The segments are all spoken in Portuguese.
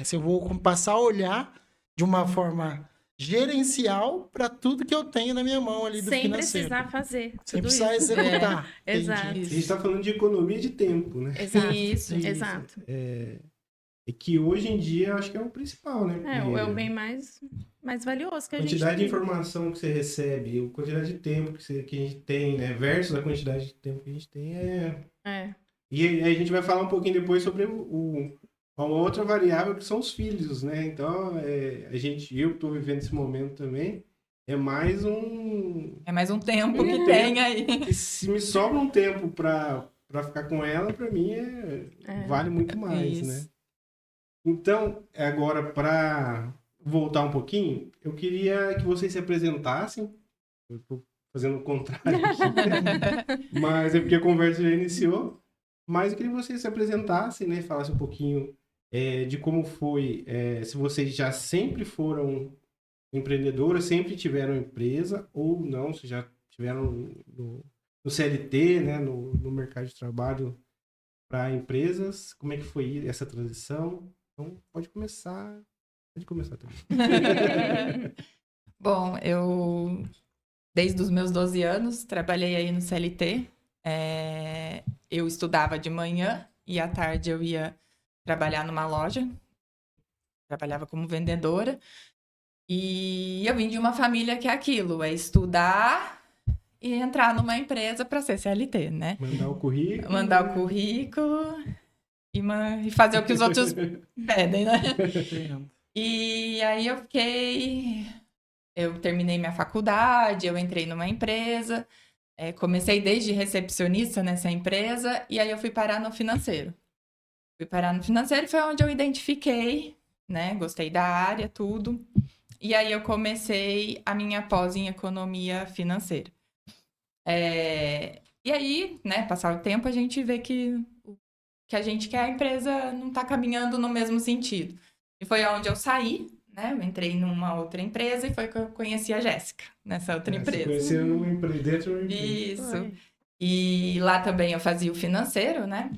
Se eu vou passar a olhar de uma forma gerencial para tudo que eu tenho na minha mão ali do Sem financeiro. precisar fazer Sem tudo precisar isso. executar. É, exato. Entendi. A gente está falando de economia de tempo, né? Exato. Isso. Exato. É que hoje em dia eu acho que é o principal, né? É o bem mais valioso que a gente Quantidade de tem. informação que você recebe, a quantidade de tempo que a gente tem, né? Versus a quantidade de tempo que a gente tem E aí a gente vai falar um pouquinho depois sobre uma outra variável que são os filhos, né? Então, eu estou vivendo esse momento também, é mais um... É mais um tempo que tem aí. E se me sobra um tempo para ficar com ela, para mim vale muito mais, Isso. né? Então, agora, para voltar um pouquinho, eu queria que vocês se apresentassem. Eu estou fazendo o contrário aqui, mas é porque a conversa já iniciou. Mas eu queria que vocês se apresentassem, né? Falassem um pouquinho de como foi, se vocês já sempre foram empreendedoras, sempre tiveram empresa, ou não, se já tiveram no CLT, né? No mercado de trabalho para empresas. Como é que foi essa transição? Então, pode começar também. Bom, eu, desde os meus 12 anos, trabalhei aí no CLT. Eu estudava de manhã e à tarde eu ia trabalhar numa loja. Trabalhava como vendedora. E eu vim de uma família que é aquilo, é estudar e entrar numa empresa para ser CLT, né? Mandar o currículo. Mandar o currículo e fazer o que os outros pedem, né? E aí eu terminei minha faculdade, eu entrei numa empresa, comecei desde recepcionista nessa empresa, e aí eu fui parar no financeiro. Fui parar no financeiro, foi onde eu identifiquei, né? Gostei da área, tudo. E aí eu comecei a minha pós em economia financeira. E aí, né, passar o tempo, a gente vê que a gente quer, a empresa não está caminhando no mesmo sentido. E foi onde eu saí, né? Eu entrei numa outra empresa e foi que eu conheci a Jéssica, nessa outra empresa. Você conheceu numa empresa, dentro de uma empresa. Isso. Foi. E lá também eu fazia o financeiro, né?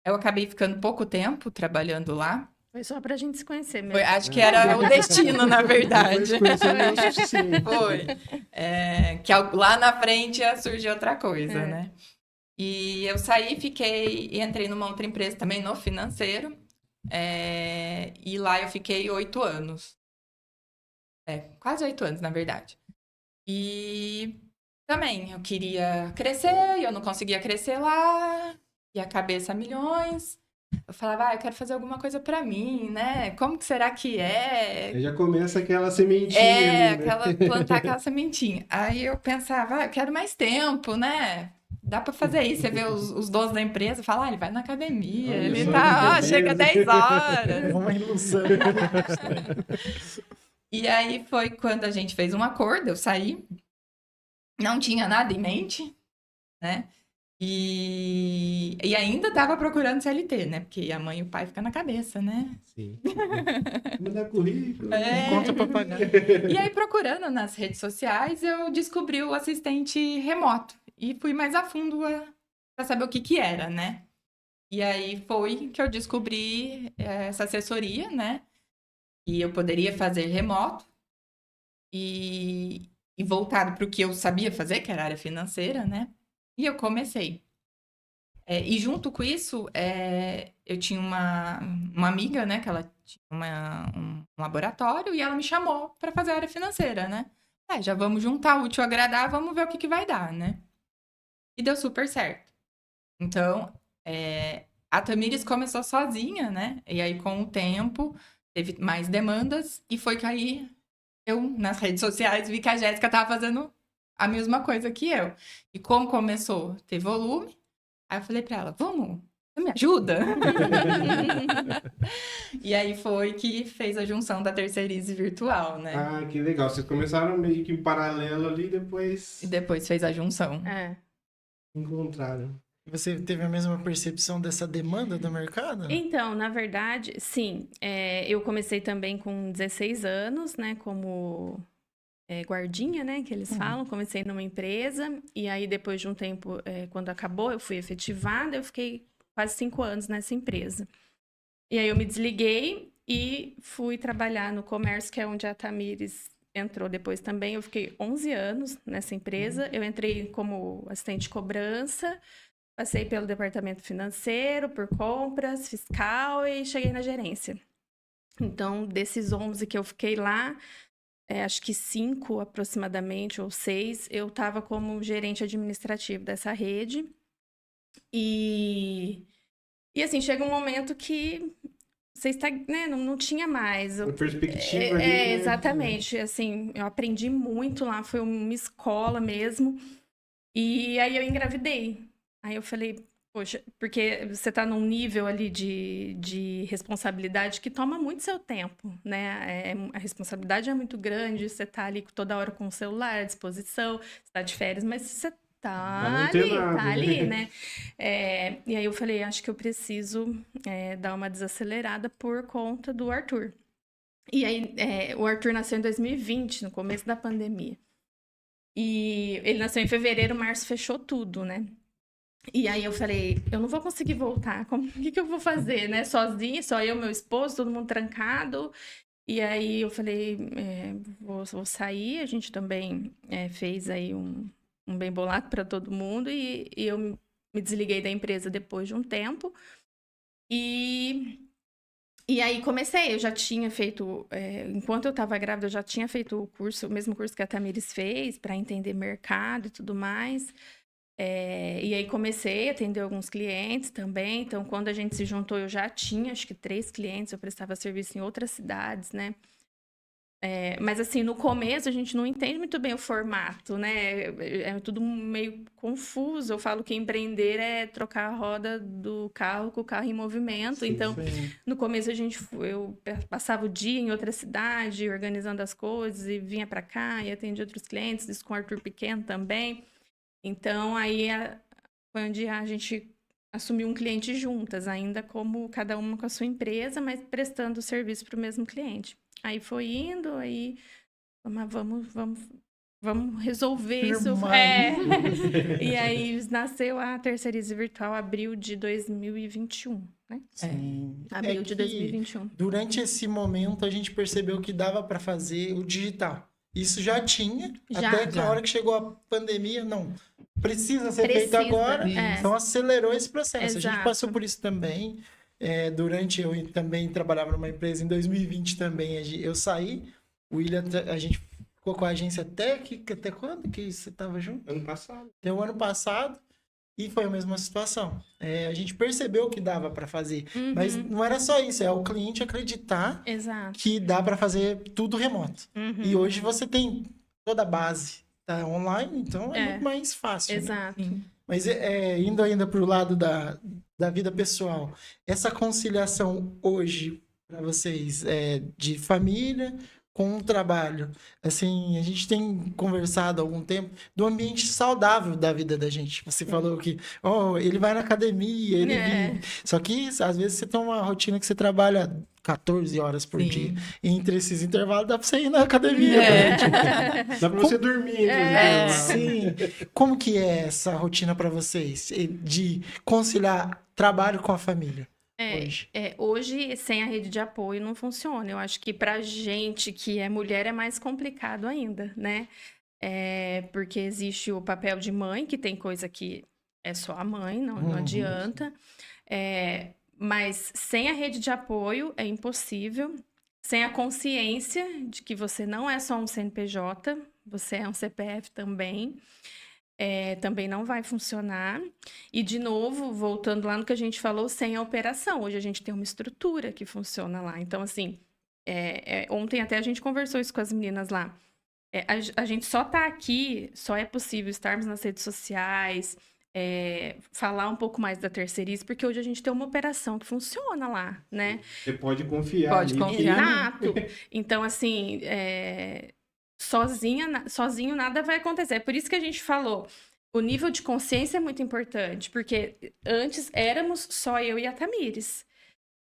Eu acabei ficando pouco tempo trabalhando lá. Foi só pra gente se conhecer mesmo. Acho que era o destino, na verdade. Foi. Que lá na frente ia surgir outra coisa, né? E eu saí, e entrei numa outra empresa também no financeiro. E lá eu fiquei 8 anos. Quase 8 anos, na verdade. E também eu queria crescer, e eu não conseguia crescer lá. E a cabeça a milhões. Eu falava, eu quero fazer alguma coisa pra mim, né? Como que será que é? Aí já começa aquela sementinha ali, né? Plantar aquela sementinha. Aí eu pensava, eu quero mais tempo, né? Dá pra fazer isso. Você vê os donos da empresa, fala, ele vai na academia, ele tá, chega 10 horas. Uma ilusão. E aí foi quando a gente fez um acordo, eu saí, não tinha nada em mente, né? E ainda tava procurando CLT, né? Porque a mãe e o pai ficam na cabeça, né? Sim. Mandar currículo. Conta pra pagar. E aí, procurando nas redes sociais, eu descobri o assistente remoto. E fui mais a fundo para saber o que era, né? E aí foi que eu descobri essa assessoria, né? E eu poderia fazer remoto e voltado para o que eu sabia fazer, que era a área financeira, né? E eu comecei. E junto com isso, eu tinha uma amiga, né? Que ela tinha um laboratório e ela me chamou para fazer a área financeira, né? Já vamos juntar o útil ao agradável, vamos ver o que vai dar, né? E deu super certo. Então, a Tamires começou sozinha, né? E aí, com o tempo, teve mais demandas. E foi que aí, eu, nas redes sociais, vi que a Jéssica estava fazendo a mesma coisa que eu. E como começou a ter volume, aí eu falei pra ela, vamos, você me ajuda? E aí foi que fez a junção da Terceirize Virtual, né? Ah, que legal. Vocês começaram meio que em paralelo ali, depois E depois fez a junção. encontraram. Você teve a mesma percepção dessa demanda do mercado? Então, na verdade, sim. Eu comecei também com 16 anos, né? Como guardinha, né? Que eles falam. Comecei numa empresa. E aí, depois de um tempo, quando acabou, eu fui efetivada. Eu fiquei quase 5 anos nessa empresa. E aí, eu me desliguei. e fui trabalhar no comércio, que é onde a Tamires entrou depois também. Eu fiquei 11 anos nessa empresa. Eu entrei como assistente de cobrança, passei pelo departamento financeiro, por compras, fiscal e cheguei na gerência. Então, desses 11 que eu fiquei lá, acho que 5 aproximadamente, ou 6, eu estava como gerente administrativo dessa rede. E assim, chega um momento que você está, né, não tinha mais. A perspectiva ali, né? Exatamente. Assim, eu aprendi muito lá, foi uma escola mesmo. E aí eu engravidei. Aí eu falei, poxa, porque você está num nível ali de responsabilidade que toma muito seu tempo, né? A responsabilidade é muito grande, você está ali toda hora com o celular à disposição, você está de férias, mas você tá ali, né? E aí eu falei, acho que eu preciso dar uma desacelerada por conta do Arthur. E aí, o Arthur nasceu em 2020, no começo da pandemia. E ele nasceu em fevereiro, março fechou tudo, né? E aí eu falei, eu não vou conseguir voltar, o que eu vou fazer, né? Sozinha, só eu, meu esposo, todo mundo trancado. E aí eu falei, vou sair, a gente também fez aí um bem bolado para todo mundo e eu me desliguei da empresa depois de um tempo. E aí comecei, eu já tinha feito, enquanto eu estava grávida, eu já tinha feito o mesmo curso que a Tamires fez, para entender mercado e tudo mais. E aí comecei a atender alguns clientes também. Então, quando a gente se juntou, eu já tinha, acho que 3 clientes, eu prestava serviço em outras cidades, né? Mas assim, no começo a gente não entende muito bem o formato, né? É tudo meio confuso. Eu falo que empreender é trocar a roda do carro com o carro em movimento. Sim, então, sim. no começo eu passava o dia em outra cidade, organizando as coisas, e vinha para cá e atendia outros clientes, isso com o Arthur pequeno também. Então, aí foi onde a gente assumiu um cliente juntas, ainda como cada uma com a sua empresa, mas prestando serviço para o mesmo cliente. Aí foi indo, aí vamos resolver isso. E aí nasceu a Terceirize Virtual, abril de 2021, né? Sim. Abril de que 2021. Durante esse momento a gente percebeu que dava para fazer o digital. Isso já tinha, até a hora que chegou a pandemia, não. Precisa ser feito agora, então acelerou esse processo. Exato. A gente passou por isso também. Eu também trabalhava numa empresa em 2020 também. Eu saí, o William, a gente ficou com a agência até quando que você estava junto? Ano passado. Até o ano passado. E foi a mesma situação. A gente percebeu que dava para fazer. Uhum. Mas não era só isso, é o cliente acreditar Exato. que dá para fazer tudo remoto. Uhum. E hoje você tem toda a base online, então é muito mais fácil. Exato. Né? Mas indo ainda para o lado da vida pessoal, essa conciliação hoje para vocês de família com o trabalho, assim, a gente tem conversado há algum tempo do ambiente saudável da vida da gente. Você falou que, ele vai na academia, ele vive. Só que, às vezes, você tem uma rotina que você trabalha 14 horas por dia. E entre esses intervalos, dá pra você ir na academia. Dá pra você dormir. Sim. Como que é essa rotina para vocês? De conciliar trabalho com a família? Hoje, sem a rede de apoio, não funciona. Eu acho que pra gente que é mulher é mais complicado ainda, né? Porque existe o papel de mãe, que tem coisa que é só a mãe, não adianta. Mas sem a rede de apoio é impossível. Sem a consciência de que você não é só um CNPJ, você é um CPF também. Também não vai funcionar. E, de novo, voltando lá no que a gente falou, sem a operação. Hoje a gente tem uma estrutura que funciona lá. Então, assim, ontem até a gente conversou isso com as meninas lá. A gente só tá aqui, só é possível estarmos nas redes sociais, falar um pouco mais da Terceirize, porque hoje a gente tem uma operação que funciona lá, né? Você pode confiar. Pode confiar. Exato. Então, assim... Sozinho nada vai acontecer. É por isso que a gente falou, o nível de consciência é muito importante, porque antes éramos só eu e a Tamires.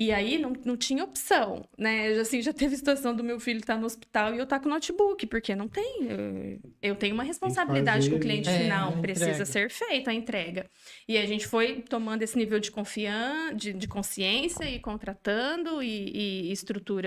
E aí não tinha opção, né? Assim, já teve situação do meu filho estar no hospital e eu estar com o notebook, porque não tem. Eu tenho uma responsabilidade com o cliente final, precisa entrega. ser feita a entrega. E a gente foi tomando esse nível de consciência e contratando e estruturando